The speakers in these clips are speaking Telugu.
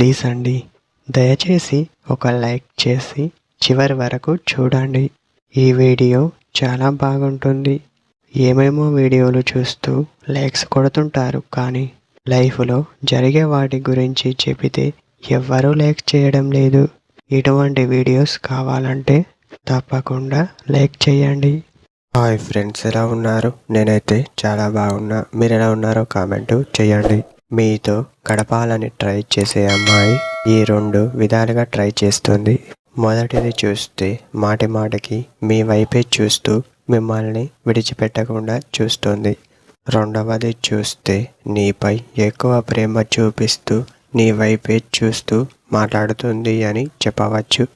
ప్లీజ్ అండి, దయచేసి ఒక లైక్ చేసి చివరి వరకు చూడండి. ఈ వీడియో చాలా బాగుంటుంది. ఏమేమో వీడియోలు చూస్తూ లైక్స్ కొడుతుంటారు, కానీ లైఫ్లో జరిగే వాటి గురించి చెబితే ఎవ్వరూ లైక్ చేయడం లేదు. ఇటువంటి వీడియోస్ కావాలంటే తప్పకుండా లైక్ చేయండి. హాయ్ ఫ్రెండ్స్, ఎలా ఉన్నారు? నేనైతే చాలా బాగున్నా. మీరు ఎలా ఉన్నారో కామెంట్ చేయండి. మీతో గడపాలని ట్రై చేసే అమ్మాయి ఈ 2 విధాలుగా ట్రై చేస్తుంది. మొదటిది చూస్తే మాటి మాటికి మీ వైపే చూస్తూ మిమ్మల్ని విడిచిపెట్టకుండా చూస్తుంది. రెండవది చూస్తే నీపై ఎక్కువ ప్రేమ చూపిస్తూ నీ వైపే చూస్తూ మాట్లాడుతుంది అని చెప్పవచ్చు.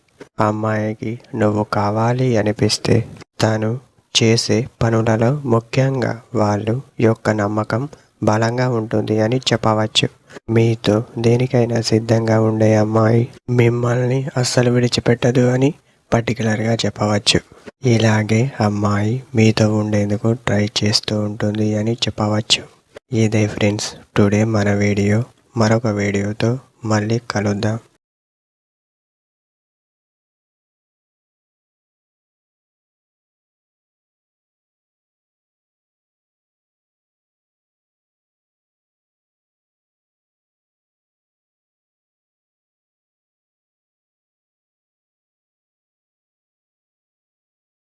అమ్మాయికి నువ్వు కావాలి అనిపిస్తే తను చేసే పనులలో ముఖ్యంగా వాళ్ళు యొక్క నమ్మకం బలంగా ఉంటుంది అని చెప్పవచ్చు. మీతో దేనికైనా సిద్ధంగా ఉండే అమ్మాయి మిమ్మల్ని అస్సలు విడిచిపెట్టదు అని పర్టికులర్గా చెప్పవచ్చు. ఇలాగే అమ్మాయి మీతో ఉండేందుకు ట్రై చేస్తూ ఉంటుంది అని చెప్పవచ్చు. ఇదే ఫ్రెండ్స్ టుడే మన వీడియో. మరొక వీడియోతో మళ్ళీ కలుద్దాం.